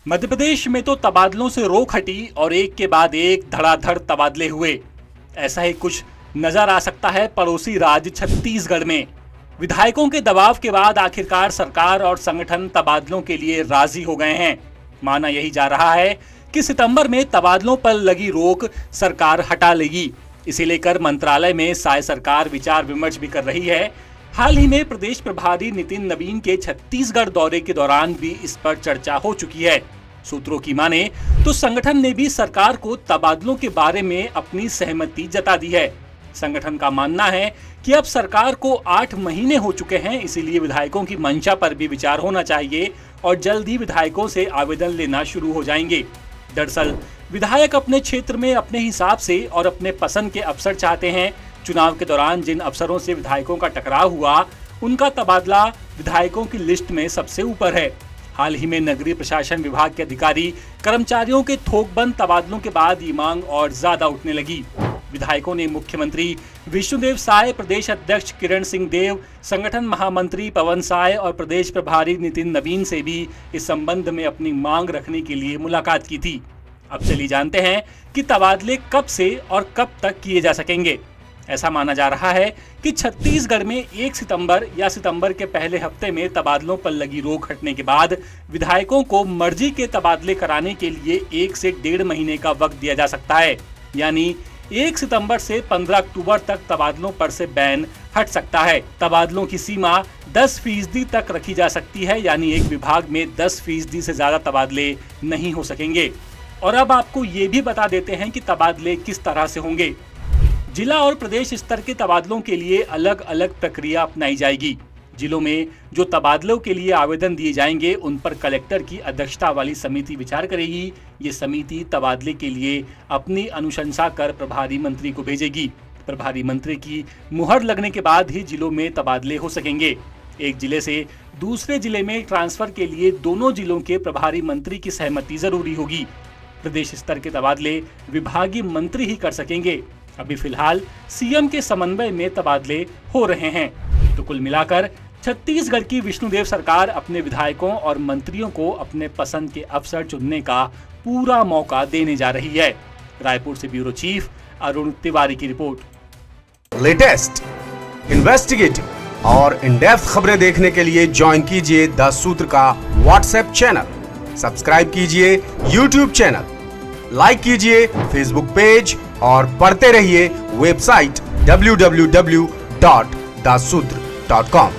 मध्य प्रदेश में तो तबादलों से रोक हटी और एक के बाद एक धड़ाधड़ तबादले हुए। ऐसा ही कुछ नजर आ सकता है पड़ोसी राज्य छत्तीसगढ़ में। विधायकों के दबाव के बाद आखिरकार सरकार और संगठन तबादलों के लिए राजी हो गए हैं। माना यही जा रहा है कि सितंबर में तबादलों पर लगी रोक सरकार हटा लेगी। इसे लेकर मंत्रालय में साय सरकार विचार विमर्श भी कर रही है। हाल ही में प्रदेश प्रभारी नितिन नवीन के छत्तीसगढ़ दौरे के दौरान भी इस पर चर्चा हो चुकी है। सूत्रों की माने तो संगठन ने भी सरकार को तबादलों के बारे में अपनी सहमति जता दी है। संगठन का मानना है कि अब सरकार को 8 महीने हो चुके हैं, इसीलिए विधायकों की मंशा पर भी विचार होना चाहिए और जल्द ही विधायकों से आवेदन लेना शुरू हो जाएंगे। दरअसल विधायक अपने क्षेत्र में अपने हिसाब से और अपने पसंद के अफसर चाहते हैं। चुनाव के दौरान जिन अफसरों से विधायकों का टकराव हुआ, उनका तबादला विधायकों की लिस्ट में सबसे ऊपर है। हाल ही में नगरीय प्रशासन विभाग के अधिकारी कर्मचारियों के थोकबंद तबादलों के बाद ये मांग और ज्यादा उठने लगी। विधायकों ने मुख्यमंत्री विष्णुदेव साय, प्रदेश अध्यक्ष किरण सिंह देव, संगठन महामंत्री पवन साय और प्रदेश प्रभारी नितिन नवीन से भी इस संबंध में अपनी मांग रखने के लिए मुलाकात की थी। अब चलिए जानते हैं कि तबादले कब से और कब तक किए जा सकेंगे। ऐसा माना जा रहा है कि छत्तीसगढ़ में 1 सितंबर या सितंबर के पहले हफ्ते में तबादलों पर लगी रोक हटने के बाद विधायकों को मर्जी के तबादले कराने के लिए 1 से 1.5 महीने का वक्त दिया जा सकता है। यानी 1 सितंबर से 15 अक्टूबर तक तबादलों पर से बैन हट सकता है। तबादलों की सीमा 10% तक रखी जा सकती है, यानी एक विभाग में 10% से ज्यादा तबादले नहीं हो सकेंगे। और अब आपको ये भी बता देते हैं कि तबादले किस तरह से होंगे। जिला और प्रदेश स्तर के तबादलों के लिए अलग अलग प्रक्रिया अपनाई जाएगी। जिलों में जो तबादलों के लिए आवेदन दिए जाएंगे, उन पर कलेक्टर की अध्यक्षता वाली समिति विचार करेगी। ये समिति तबादले के लिए अपनी अनुशंसा कर प्रभारी मंत्री को भेजेगी। प्रभारी मंत्री की मुहर लगने के बाद ही जिलों में तबादले हो सकेंगे। एक जिले से दूसरे जिले में ट्रांसफर के लिए दोनों जिलों के प्रभारी मंत्री की सहमति जरूरी होगी। प्रदेश स्तर के तबादले विभागीय मंत्री ही कर सकेंगे। अभी फिलहाल सीएम के समन्वय में तबादले हो रहे हैं। तो कुल मिलाकर छत्तीसगढ़ की विष्णुदेव सरकार अपने विधायकों और मंत्रियों को अपने पसंद के अफसर चुनने का पूरा मौका देने जा रही है। रायपुर से ब्यूरो चीफ अरुण तिवारी की रिपोर्ट। लेटेस्ट, इन्वेस्टिगेटिव और इन डेप्थ खबरें देखने के लिए ज्वाइन कीजिए द सूत्र का व्हाट्सएप चैनल, सब्सक्राइब कीजिए यूट्यूब चैनल, लाइक कीजिए फेसबुक पेज और पढ़ते रहिए वेबसाइट www.dasudr.com।